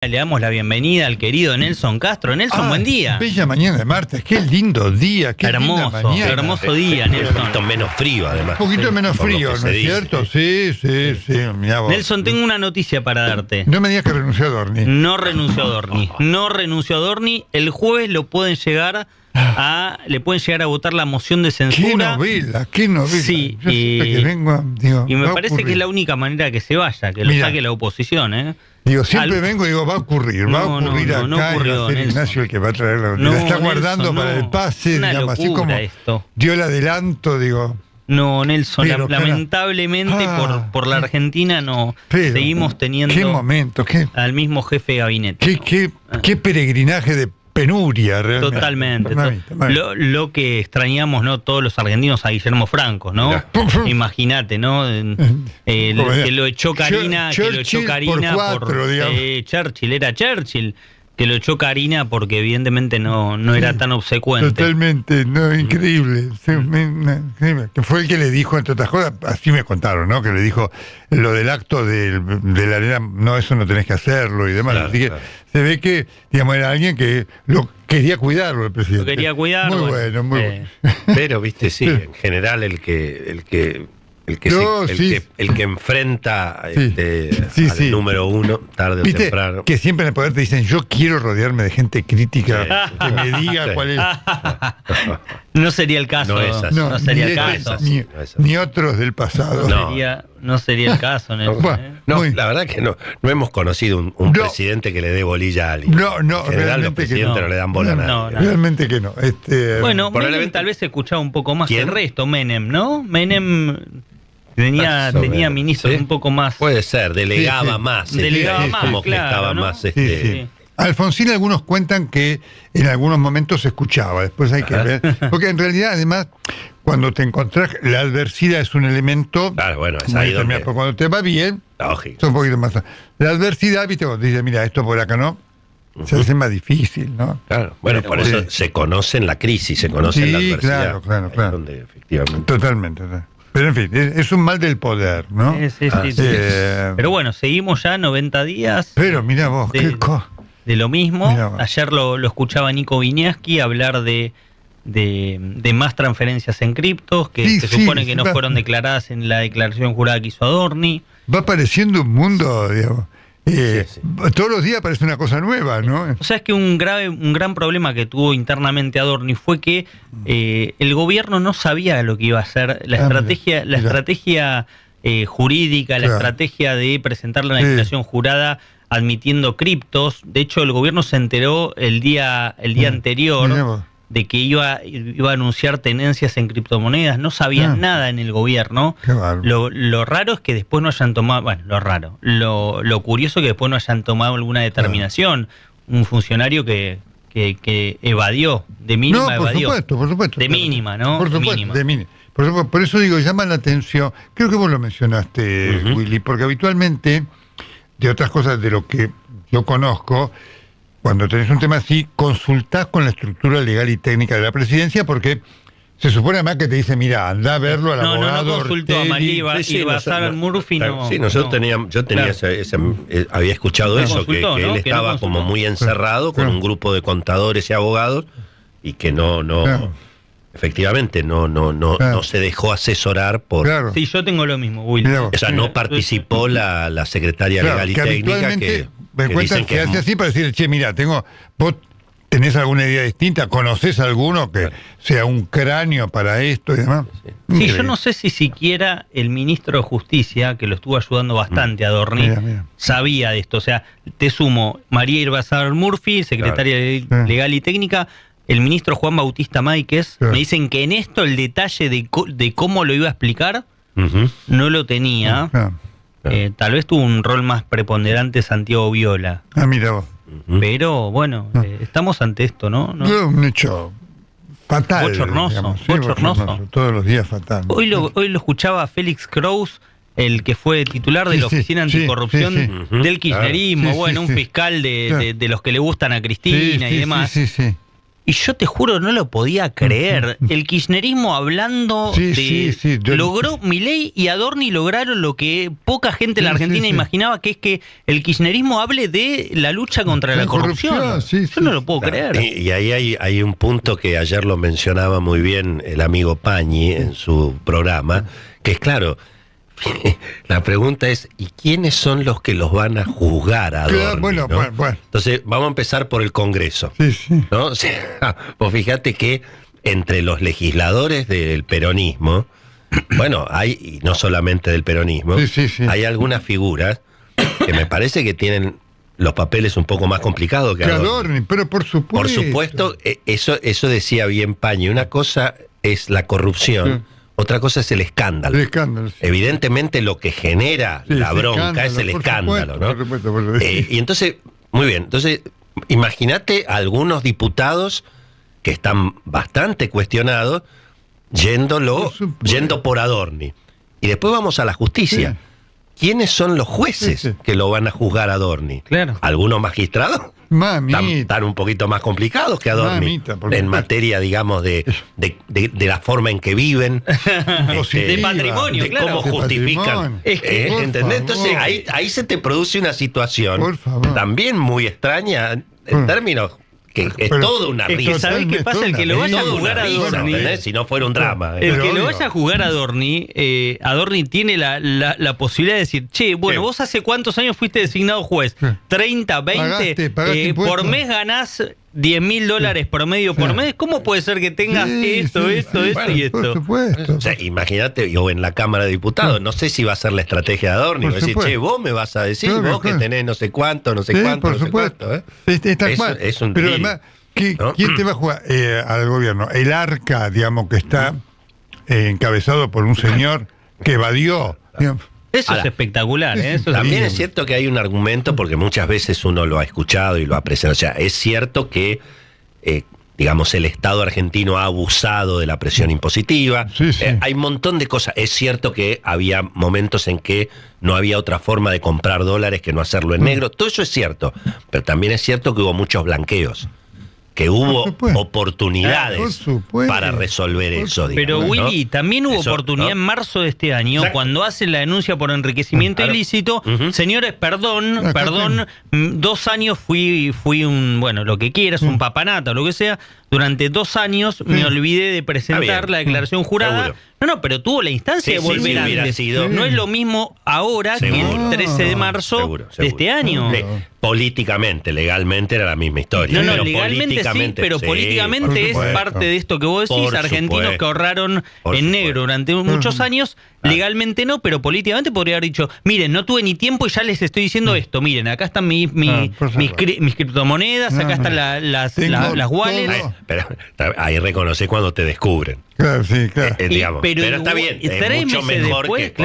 Le damos la bienvenida al querido Nelson Castro. Nelson, buen día. Bella mañana de martes, qué lindo día, qué hermoso, linda mañana. hermoso día, Nelson. Un poquito menos frío, además. Un poquito menos Por lo frío, que ¿no es cierto? Sí. Mirá vos. Nelson, tengo una noticia para darte. No me digas que renunció a Dorni. No renunció a Dorni. No renunció a Dorni. El jueves le pueden llegar a votar la moción de censura. Qué novela. Sí, Yo siempre que vengo, digo, y me va a parece que ocurrir. es la única manera que se vaya, que lo Mirá. saque la oposición, ¿eh? Digo, siempre vengo y digo, va a ocurrir No acá, ocurrió, y va a ser Nelson. Ignacio el que va a traer la No, la está Nelson, guardando para no. el pase, Una digamos, así locura como esto. dio el adelanto, digo. No, Nelson, Pero, lamentablemente por la Argentina no Pero, seguimos teniendo qué momento, al mismo jefe de gabinete. qué peregrinaje de penuria realmente. Totalmente. Mamita. Lo que extrañamos, ¿no? Todos los argentinos a Guillermo Franco, ¿no? Imagínate, ¿no? Que lo echó Karina, Churchill por cuatro, digamos. Churchill, era Churchill, que lo echó Karina porque evidentemente no era tan obsecuente. Totalmente, no, increíble. Sí, que fue el que le dijo, entre otras cosas, así me contaron, ¿no? Que le dijo lo del acto de la arena, no, eso no tenés que hacerlo y demás. Claro, así que claro. se ve que, digamos, era alguien que lo quería cuidarlo, el presidente. Lo quería cuidar. Muy bueno, muy bueno. Pero, viste, sí, en general el que enfrenta al número uno, tarde o ¿Viste? temprano. Que siempre en el poder te dicen, yo quiero rodearme de gente crítica, que me diga Sí. cuál es. No sería el caso. No es así. No sería ni el este, caso. así. ni otros del pasado. No. No sería el caso, Nelson. Bueno, ¿eh? No, Muy- la verdad que no hemos conocido un No. presidente que le dé bolilla a alguien. No, En general los realmente que presidentes no. no le dan bola a nadie. No, no. Realmente que no. Bueno, probablemente- Menem tal vez se escuchaba un poco más que ¿Quién? el resto, Menem, ¿no? Menem tenía menos, ministros ¿sí? un poco más. Puede ser, delegaba Sí. más. Delegaba más, como que claro, estaba ¿no? más. Sí, sí. Alfonsín, algunos cuentan que en algunos momentos se escuchaba, después hay que ver. Porque en realidad, además, cuando te encontrás, la adversidad es un elemento. Claro, bueno, es muy ahí determinado, donde. porque cuando te va bien, Lógico. es un poquito más. La adversidad, viste, cuando te dice, mira, esto por acá no, se hace más difícil, ¿no? Claro, bueno, por Sí. eso se conocen la crisis, se conocen Sí, la adversidad. claro. Ahí es donde efectivamente. Totalmente. Pero en fin, es un mal del poder, ¿no? Sí. Pero bueno, seguimos ya 90 días Pero mira vos, de- qué cosa. de lo mismo. Mirá vos. Ayer lo escuchaba Nico Viñaski hablar de más transferencias en criptos que Sí, se sí, supone que no va- fueron declaradas en la declaración jurada que hizo Adorni. Va apareciendo un mundo, digamos. Sí. Todos los días aparece una cosa nueva, ¿no? O sea, es que un gran problema que tuvo internamente Adorni fue que el gobierno no sabía lo que iba a hacer, la estrategia jurídica, la Claro. estrategia de presentar la Sí. declaración jurada admitiendo criptos. De hecho, el gobierno se enteró el día anterior Mirá vos. de que iba a anunciar tenencias en criptomonedas. No sabían nada en el gobierno. Qué bárbaro. Lo raro es que después no hayan tomado, bueno, lo curioso es que después no hayan tomado alguna determinación. Un funcionario que evadió, de mínima No, por evadió. supuesto. De mínima, ¿no? Por De supuesto, mínima. de mínima. Por eso digo, llama la atención. Creo que vos lo mencionaste, Willy, porque habitualmente, de otras cosas de lo que yo conozco, cuando tenés un tema así, consultás con la estructura legal y técnica de la presidencia, porque se supone además que te dice, mira, anda a verlo al No abogado consultó a Ortelli. María y Bazar Murphy. Sí, nosotros yo tenía Claro. había escuchado No eso, consultó, que ¿no? él Que no estaba consultó. como muy encerrado con Claro. un grupo de contadores y abogados y que no Claro. efectivamente no Claro. se dejó asesorar por. Claro. Sí, yo tengo lo mismo, Will. Mirá vos. O sea, no participó la secretaria Claro, legal y que técnica habitualmente me que cuentan dicen que hace así para decir, che, mira, vos tenés alguna idea distinta, conocés alguno que sea un cráneo para esto y demás. Sí, Increíble. yo no sé si siquiera el ministro de Justicia, que lo estuvo ayudando bastante a Adorni, Mira. sabía de esto. O sea, te sumo María Irbazar Murphy, secretaria Claro. legal y técnica, el ministro Juan Bautista Máiquez. Claro. Me dicen que en esto el detalle de cómo lo iba a explicar Ujú. no lo tenía. Ah, Tal vez tuvo un rol más preponderante Santiago Viola. mira vos. Pero bueno, estamos ante esto, ¿no? Fue un hecho fatal. Bochornoso, digamos, sí, bochornoso. Todos los días fatal. Hoy lo escuchaba Félix Kraus, el que fue titular de Sí, la sí, Oficina sí, Anticorrupción sí, sí. del kirchnerismo, Claro. Sí, bueno, sí, un sí. fiscal Claro. de los que le gustan a Cristina y demás. Sí. y yo te juro, no lo podía creer. El kirchnerismo hablando logró, Milei y Adorni lograron lo que poca gente en la Argentina imaginaba, que es que el kirchnerismo hable de la lucha contra la corrupción. Yo no lo puedo creer. Y ahí hay un punto que ayer lo mencionaba muy bien el amigo Pañi en su programa, que es claro, la pregunta es, ¿y quiénes son los que los van a juzgar a Adorni? Bueno. Entonces, vamos a empezar por el Congreso. ¿No? O sea, vos fíjate que entre los legisladores del peronismo, bueno, hay, y no solamente del peronismo, hay algunas figuras que me parece que tienen los papeles un poco más complicados que Adorni. Pero por supuesto. Por supuesto, eso decía bien Pañi. Una cosa es la corrupción. Otra cosa es el escándalo. Evidentemente lo que genera la bronca es el escándalo, ¿no? Por supuesto. Y entonces, muy bien, entonces imagínate a algunos diputados que están bastante cuestionados yendo por Adorni. Y después vamos a la justicia. ¿Quiénes son los jueces que lo van a juzgar a Adorni? Claro. ¿Algunos magistrados? Están un poquito más complicados que Adorni en materia, digamos, de la forma en que viven, de patrimonio, de cómo justifican. ¿Entendés? Entonces ahí se te produce una situación también muy extraña en términos que es toda una risa. ¿Sabés qué pasa? El que lo vaya a jugar a Adorni, si no fuera un drama. El que lo vaya a jugar a Adorni, Adorni tiene la posibilidad de decir, che, bueno, vos hace cuántos años fuiste designado juez, 30, 20, por mes ganás $10.000 promedio por mes. ¿Cómo puede ser que tengas esto y esto? Por supuesto. O sea, imagínate, yo en la Cámara de Diputados, no sé si va a ser la estrategia de Adorni, va a decir, che, vos me vas a decir, vos que tenés no sé cuánto, por supuesto. Es un pero además, ¿quién te va a jugar al gobierno? El Arca, digamos, que está encabezado por un señor que evadió. Eso es espectacular. También es cierto que hay un argumento, porque muchas veces uno lo ha escuchado y lo ha apreciado. O sea, es cierto que, digamos, el Estado argentino ha abusado de la presión impositiva. Hay un montón de cosas. Es cierto que había momentos en que no había otra forma de comprar dólares que no hacerlo en negro. Todo eso es cierto. Pero también es cierto que hubo muchos blanqueos. Que hubo oportunidades para resolver eso. Pero Willy, también hubo oportunidad en marzo de este año, cuando hacen la denuncia por enriquecimiento ilícito. Señores, perdón, 2 años fui lo que quieras, un papanata o lo que sea. Durante 2 años me olvidé de presentar la declaración jurada. No, pero tuvo la instancia de volver antes. No es lo mismo ahora que el 13 de marzo de este año. Políticamente, legalmente era la misma historia. No, legalmente sí, pero políticamente es parte de esto que vos decís. Argentinos que ahorraron en negro durante muchos años. Legalmente no, pero políticamente podría haber dicho, miren, no tuve ni tiempo y ya les estoy diciendo esto. Miren, acá están mis criptomonedas, acá están las wallets. Pero ahí reconoce cuando te descubren. Claro, claro. Pero está bien, es mucho mejor después, que...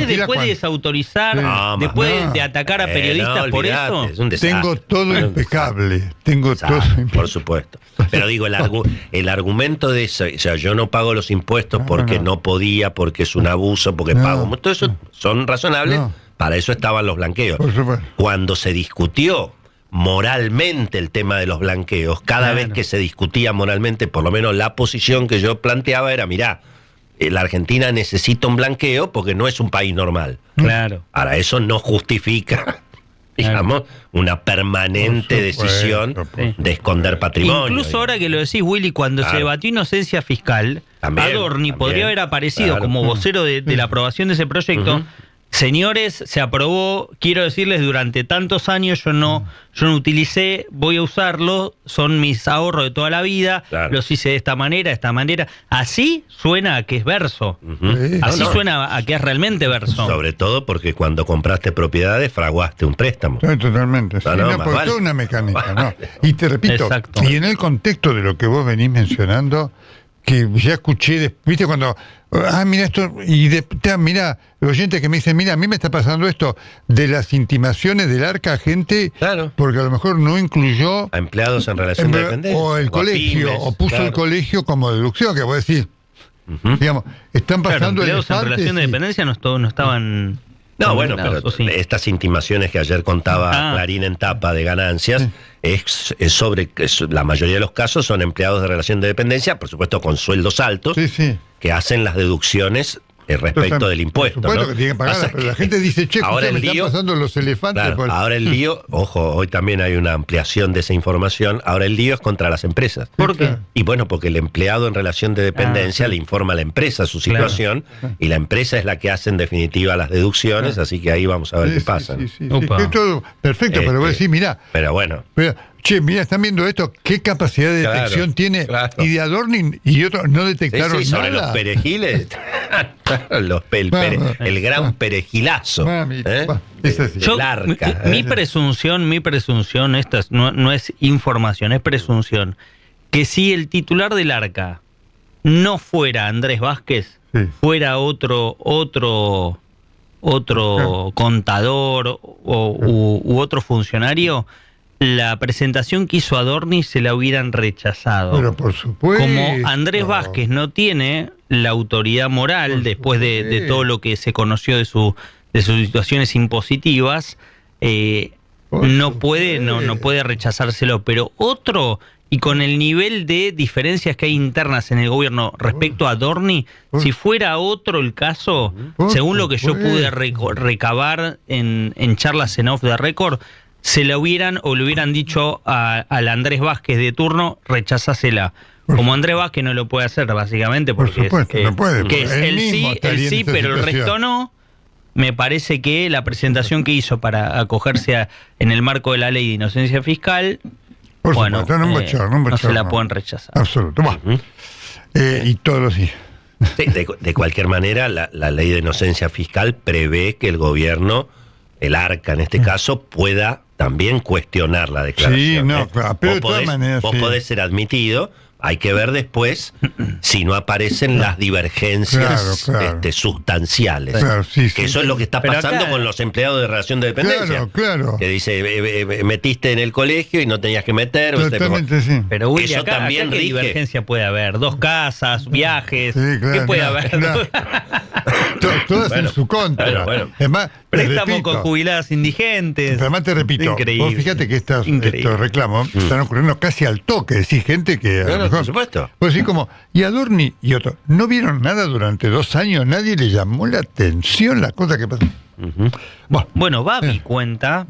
después de desautorizar, después de atacar a periodistas por eso. Es un desastre. Tengo todo impecable. Por supuesto. Pero digo, el argumento de eso, o sea, yo no pago los impuestos porque no podía, porque es un abuso, porque pago. Todo eso son razonables. Para eso estaban los blanqueos. Cuando se discutió moralmente el tema de los blanqueos, cada vez que se discutía moralmente, por lo menos la posición que yo planteaba era, mirá, la Argentina necesita un blanqueo porque no es un país normal. Claro. Ahora, eso no justifica, digamos, una permanente decisión de esconder patrimonio. Incluso ahora que lo decís, Willy, cuando se debatió inocencia fiscal, Adorni podría haber aparecido como vocero de la aprobación de ese proyecto. Señores, se aprobó, quiero decirles, durante tantos años yo no utilicé, voy a usarlo, son mis ahorros de toda la vida, los hice de esta manera. Así suena a que es verso. Así suena a que es realmente verso. Sobre todo porque cuando compraste propiedades fraguaste un préstamo. Totalmente. Porque toda una mecánica. Y te repito, y en el contexto de lo que vos venís mencionando, que ya escuché, viste cuando, mira esto, y mira, los oyentes que me dicen, mira, a mí me está pasando esto, de las intimaciones del Arca a gente, porque a lo mejor no incluyó a empleados en relación de dependencia, o el colegio, pymes, o puso el colegio como deducción, que vos decís, digamos, están pasando empleados en relación de dependencia no estaban... No, bueno, pero sí. Estas intimaciones que ayer contaba Clarín en tapa de ganancias, es sobre la mayoría de los casos son empleados de relación de dependencia, por supuesto con sueldos altos, que hacen las deducciones respecto del impuesto. Por supuesto, ¿no? que tienen que pagar, pero la gente dice, che, ahora me están pasando los elefantes. Claro, ahora el lío, ojo, hoy también hay una ampliación de esa información, ahora el lío es contra las empresas. ¿Por qué? Y bueno, porque el empleado en relación de dependencia le informa a la empresa su situación, y la empresa es la que hace en definitiva las deducciones, así que ahí vamos a ver qué pasa. Sí, es todo perfecto, pero vos decís, mirá. Pero bueno. Che, mira, están viendo esto, qué capacidad de detección tiene. Y de Adorni y otros no detectaron sobre nada. Los perejiles, el gran perejilazo. El arca. Mi presunción, esta no es información, es presunción, que si el titular del arca no fuera Andrés Vázquez, fuera otro contador u otro funcionario, la presentación que hizo Adorni se la hubieran rechazado. Pero por supuesto. Como Andrés Vázquez no tiene la autoridad moral después de todo lo que se conoció de sus situaciones impositivas, no puede rechazárselo. Pero otro, y con el nivel de diferencias que hay internas en el gobierno respecto a Adorni, si fuera otro el caso, según lo que yo pude recabar en charlas en off the record, se la hubieran o le hubieran dicho al Andrés Vázquez de turno, rechazásela. Como Andrés Vázquez no lo puede hacer, básicamente, porque no puede, que es él sí, pero el resto no. Me parece que la presentación que hizo para acogerse en el marco de la ley de inocencia fiscal, no se la pueden rechazar. Absoluto. Y todos los días. De cualquier manera, la ley de inocencia fiscal prevé que el gobierno, el arca en este caso, pueda también cuestionar la declaración. Sí, claro, pero de todas maneras. Vos podés ser admitido, hay que ver después si no aparecen las divergencias sustanciales. Que eso es lo que está pasando con los empleados de relación de dependencia. Que dice, metiste en el colegio y no tenías que meter. Totalmente, sí. Pero Willy, eso también ¿qué divergencia puede haber? 2 casas, viajes, ¿qué puede haber? Todas en su contra. Además, préstamo con jubiladas indigentes. Además te repito, increíble. Vos fíjate que estos reclamos están ocurriendo casi al toque. Decís gente que por supuesto. Pues sí, como, y Adorni y otro, ¿no vieron nada durante 2 años? ¿Nadie le llamó la atención la cosa que pasó? Bueno, Babi cuenta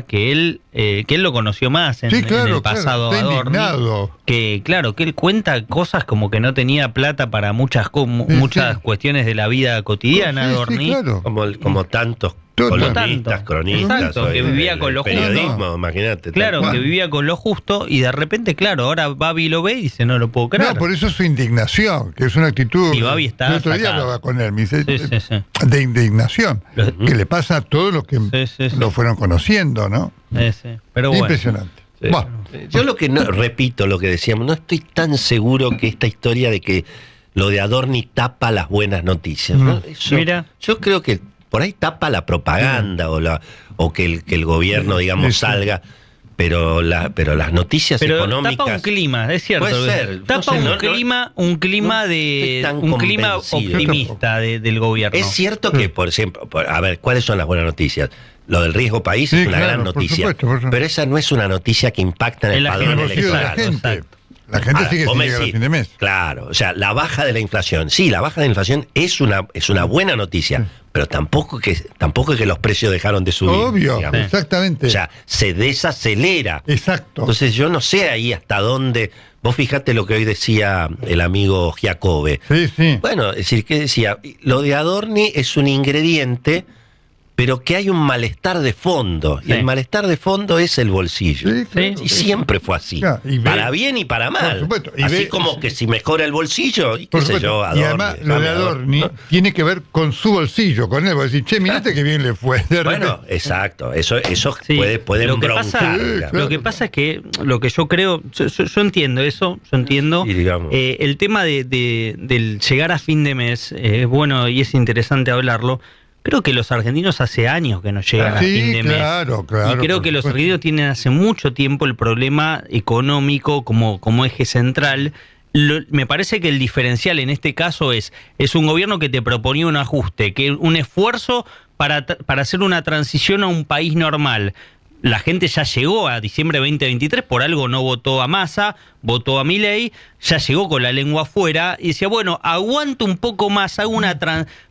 que él lo conoció más en el pasado Adorni, que él cuenta cosas como que no tenía plata para muchas cuestiones de la vida cotidiana, Adorni, como tantos columnistas, cronistas. Exacto, que vivía con lo justo. Periodismo, imagínate. Claro, que vivía con lo justo y de repente, ahora Babi lo ve y dice, no lo puedo creer. No, por eso su indignación, que es una actitud... Y Babi está el otro día hablaba con él, me dice, de indignación, que le pasa a todos los que lo fueron conociendo, ¿no? Pero impresionante. Yo repito lo que decíamos, no estoy tan seguro que esta historia de que lo de Adorni tapa las buenas noticias. ¿No? Yo creo que por ahí tapa la propaganda o que el gobierno, digamos, salga, pero las noticias económicas... Tapa un clima, es cierto. Puede ser. Tapa un clima optimista del gobierno. Es cierto que, por ejemplo, a ver, ¿cuáles son las buenas noticias? Lo del riesgo país es una gran noticia, por supuesto. Pero esa no es una noticia que impacta en el padrón electoral. La gente sigue sin llegar a fin de mes. Claro, o sea, la baja de la inflación. Sí, la baja de la inflación es una buena noticia, pero tampoco que los precios dejaron de subir. Obvio, exactamente. O sea, se desacelera. Exacto. Entonces yo no sé ahí hasta dónde... Vos fijate lo que hoy decía el amigo Giacobbe. Bueno, es decir, que decía, lo de Adorni es un ingrediente, pero que hay un malestar de fondo, y el malestar de fondo es el bolsillo. Y siempre fue así, para bien y para mal. Así como que si mejora el bolsillo, y qué sé yo, Adorni. Y además lo de Adorni tiene que ver con su bolsillo, con él. Vos decís, che, mirate que bien le fue. Bueno, exacto, eso puede embroncar. Lo que pasa es que lo que yo creo, yo entiendo eso, el tema del llegar a fin de mes, es bueno y es interesante hablarlo. Creo que los argentinos hace años que no llegan a fin de mes. Y creo que los argentinos tienen hace mucho tiempo el problema económico como eje central. Me parece que el diferencial en este caso es un gobierno que te proponía un ajuste, un esfuerzo para hacer una transición a un país normal. La gente ya llegó a diciembre de 2023, por algo no votó a Massa, votó a Milei, ya llegó con la lengua afuera y decía, bueno, aguanto un poco más, hago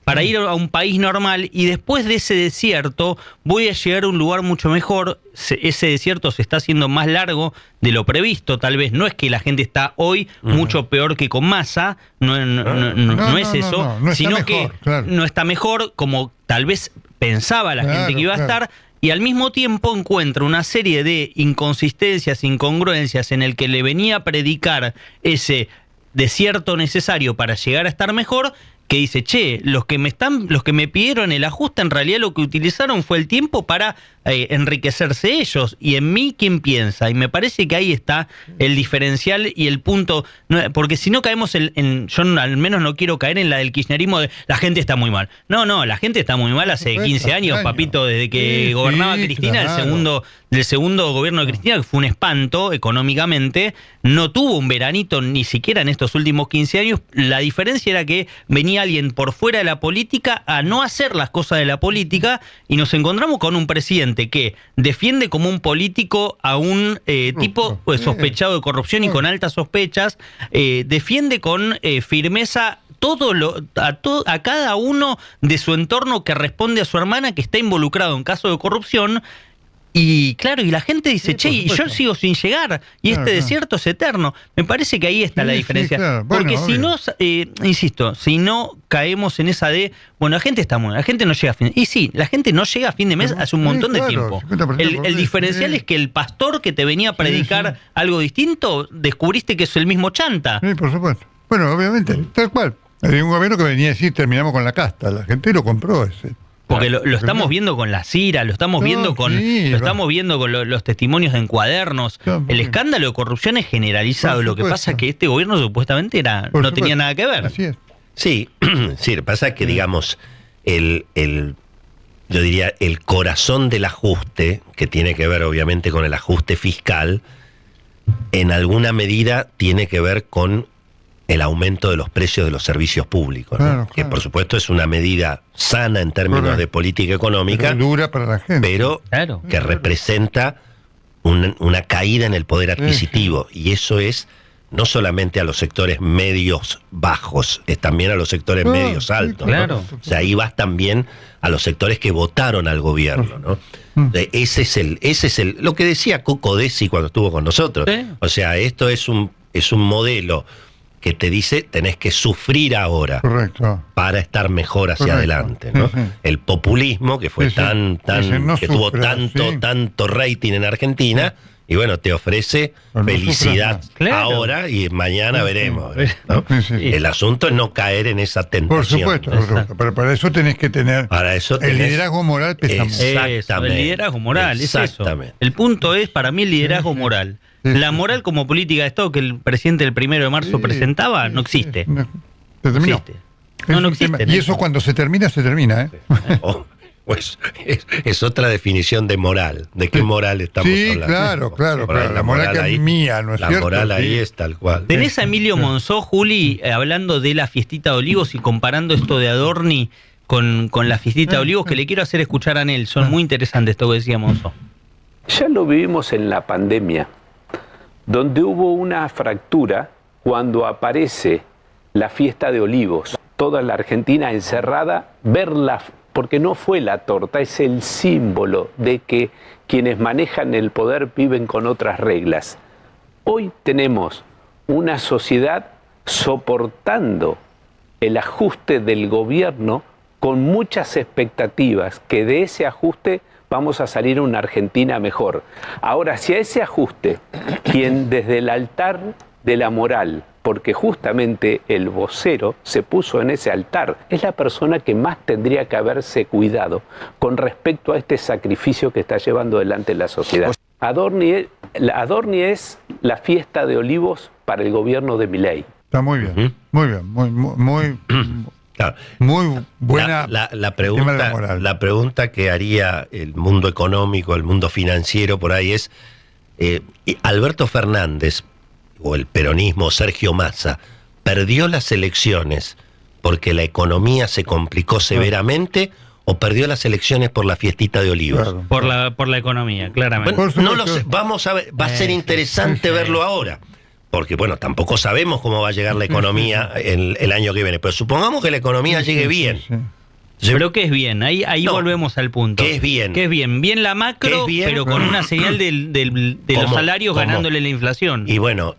para ir a un país normal y después de ese desierto voy a llegar a un lugar mucho mejor. Ese desierto se está haciendo más largo de lo previsto, tal vez. No es que la gente está hoy mucho peor que con Massa, no es eso, sino que no está mejor como tal vez pensaba la gente que iba a estar. Y al mismo tiempo encuentra una serie de inconsistencias, incongruencias en el que le venía a predicar ese desierto necesario para llegar a estar mejor, que dice, che, los que me pidieron el ajuste, en realidad lo que utilizaron fue el tiempo para enriquecerse ellos. Y en mí, ¿quién piensa? Y me parece que ahí está el diferencial y el punto, porque si no caemos yo al menos no quiero caer en la del kirchnerismo de la gente está muy mal. No, la gente está muy mal hace 15 años, papito, desde que gobernaba Cristina, claro. del segundo gobierno de Cristina, que fue un espanto económicamente, no tuvo un veranito ni siquiera en estos últimos 15 años. La diferencia era que venía alguien por fuera de la política a no hacer las cosas de la política y nos encontramos con un presidente que defiende como un político a un tipo sospechado de corrupción y con altas sospechas, defiende con firmeza a cada uno de su entorno que responde a su hermana que está involucrado en caso de corrupción. Y claro, y la gente dice, che, y yo sigo sin llegar, y este desierto es eterno. Me parece que ahí está la diferencia. Claro. Bueno, porque si no, insisto, si no caemos en esa de, bueno, la gente está muy, la gente no llega a fin de mes. Y sí, la gente no llega a fin de mes hace un montón de tiempo. El diferencial es que el pastor que te venía a predicar algo distinto, descubriste que es el mismo chanta. Sí, por supuesto. Bueno, obviamente, tal cual. Había un gobierno que venía a decir, terminamos con la casta. La gente lo compró ese. Porque lo estamos viendo con la CIRA, lo estamos viendo con los testimonios en cuadernos. El escándalo de corrupción es generalizado. Lo que pasa es que este gobierno supuestamente no tenía nada que ver. Así es. Sí, pasa que digamos yo diría el corazón del ajuste, que tiene que ver obviamente con el ajuste fiscal, en alguna medida tiene que ver con el aumento de los precios de los servicios públicos, ¿no? Claro. Que por supuesto es una medida sana en términos de política económica, pero dura para la gente, pero que representa una caída en el poder adquisitivo, y eso es no solamente a los sectores medios bajos, es también a los sectores medios altos, ¿no? O sea, ahí vas también a los sectores que votaron al gobierno, ¿no? Ese es lo que decía Coco Desi cuando estuvo con nosotros. O sea, esto es un modelo que te dice tenés que sufrir ahora para estar mejor hacia adelante, ¿no? El populismo que fue que tuvo tanto rating en Argentina, y bueno, te ofrece felicidad ahora y mañana veremos, ¿no? El asunto es no caer en esa tentación. Por supuesto. Pero para eso tenés que tener el liderazgo moral. Exactamente. El liderazgo moral, es eso. El punto es, para mí, el liderazgo moral. La moral como política de Estado que el presidente el 1 de marzo presentaba no existe. Se terminó. No existe. Y eso cuando se termina, ¿eh? Pues es otra definición de moral. ¿De qué moral estamos hablando? Claro. La moral que es mía, ¿no es cierto? La moral ahí es tal cual. Tenés a Emilio Monzó, Juli, hablando de la fiestita de Olivos y comparando esto de Adorni con la fiestita de Olivos, que le quiero hacer escuchar a Nelson. Muy interesante esto que decía Monzó. Ya lo vivimos en la pandemia, donde hubo una fractura cuando aparece la fiesta de Olivos. Toda la Argentina encerrada, verla, porque no fue la torta, es el símbolo de que quienes manejan el poder viven con otras reglas. Hoy tenemos una sociedad soportando el ajuste del gobierno con muchas expectativas que de ese ajuste vamos a salir una Argentina mejor. Ahora, si a ese ajuste, quien desde el altar de la moral, porque justamente el vocero se puso en ese altar, es la persona que más tendría que haberse cuidado con respecto a este sacrificio que está llevando adelante la sociedad. Adorni es la fiesta de Olivos para el gobierno de Milei. Está muy bien, muy claro. Muy buena. La pregunta que haría el mundo económico, el mundo financiero por ahí es, Alberto Fernández o el peronismo, Sergio Massa, ¿perdió las elecciones porque la economía se complicó severamente o perdió las elecciones por la fiestita de Olivos. Claro. Por la economía, claramente. Bueno, Por no lo supuesto. sé, vamos a ver, va a ser interesante verlo ahora. Porque, bueno, tampoco sabemos cómo va a llegar la economía el año que viene. Pero supongamos que la economía llegue bien. Sí. Pero que es bien, ahí No, volvemos al punto. ¿qué es bien? Que es bien, bien la ¿Qué macro, es bien? pero con una señal de los ¿Cómo? salarios ¿Cómo? ganándole la inflación. Y bueno,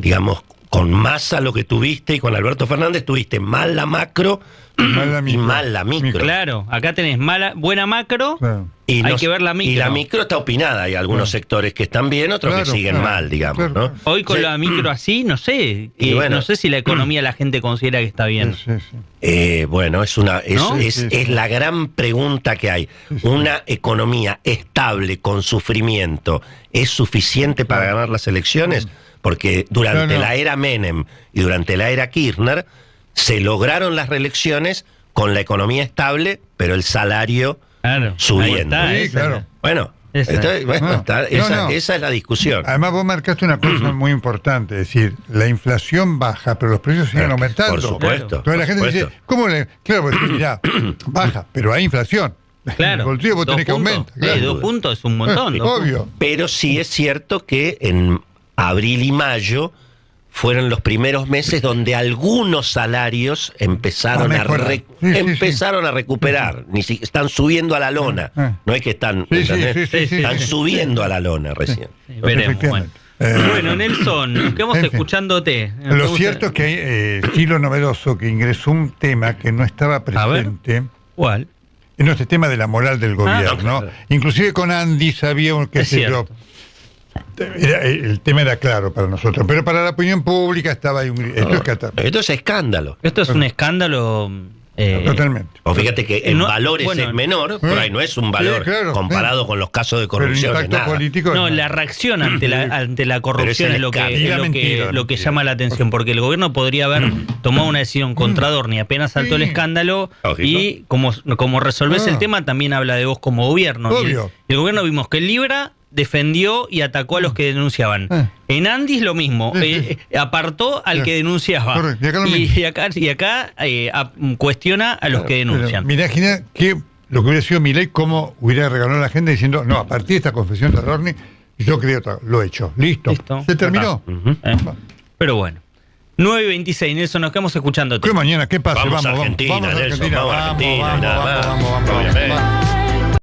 digamos, con Massa lo que tuviste y con Alberto Fernández tuviste mal la macro Mal la y micro. mal la micro. Claro, acá tenés buena macro, Claro. Y hay que ver la micro. Y la micro está opinada. Hay algunos sectores que están bien, otros Claro, que siguen claro, mal, digamos, claro. ¿no? Hoy con Sí. la micro así, no sé, Y bueno. no sé si la economía la gente considera que está bien. Sí, sí. Bueno, ¿No? es Sí. la gran pregunta que hay. ¿Una economía estable con sufrimiento es suficiente para ganar las elecciones? Porque durante No. la era Menem y durante la era Kirchner se lograron las reelecciones con la economía estable, pero el salario Claro, subiendo. ahí Sí, está, claro. Bueno, Esa. entonces, bueno, No. está- No, esa, no. esa es la discusión. Además vos marcaste una cosa muy importante, es decir, la inflación baja, pero los precios siguen aumentando. Por supuesto. Entonces la por gente dice, supuesto. ¿cómo le...? Claro, porque mirá, baja, pero hay inflación. Claro. El bolsillo vos 2 tenés que puntos. aumentar. Sí, claro. 2 puntos es un montón. 2 puntos. Obvio. Pero sí es cierto que en abril y mayo fueron los primeros meses donde algunos salarios empezaron A a, mejorar. re- Sí, sí, empezaron a recuperar. Ni si, están subiendo a la lona. No es que están, Sí, sí, ¿entendés? sí, sí, sí, están sí. subiendo a la lona recién. Sí, veremos. Bueno. Efectivamente. Bueno, Nelson, nos quedamos en fin. escuchándote. Lo cierto es que hay sí lo novedoso que ingresó un tema que no estaba ver. presente. ¿Cuál? En este tema de la moral del gobierno. claro. Inclusive con Andy sabía un qué Es sé yo. cierto. El tema era claro para nosotros, pero para la opinión pública estaba ahí esto es catástrofe. Esto es escándalo. Esto es un escándalo. Totalmente. O fíjate que en no- valores bueno, es menor, por ahí no es un valor Sí, claro, comparado sí. con los casos de Pero el corrupción. es impacto nada. político. No, es la nada. reacción ante la corrupción el es lo que, escándalo. Y la es lo que, mentira, la lo que mentira. llama la atención, porque el gobierno podría haber tomado una decisión contra Dorni apenas saltó el Sí. escándalo Lógico. y como resolvés el tema también habla de vos como gobierno. Y Obvio. el gobierno vimos que el Libra defendió y atacó a los que denunciaban. En Andis lo mismo, Sí, sí. apartó al Sí. que denunciaba. Correcto, y acá lo mismo. y acá cuestiona a los que denuncian. Mirá, Gina, que lo que hubiera sido Milei, cómo hubiera regalado a la gente diciendo, no, a partir de esta confesión de Rodney, yo creo que lo he hecho. Listo. Listo. Se terminó. Ujú. Pero bueno. 9:26, Nelson, nos quedamos escuchándote. ¿Qué mañana? ¿Qué pasa? Vamos a Argentina, vamos a Nelson, Argentina. vamos a Argentina, vamos, nada vamos, más. vamos, vamos, Obviamente. vamos.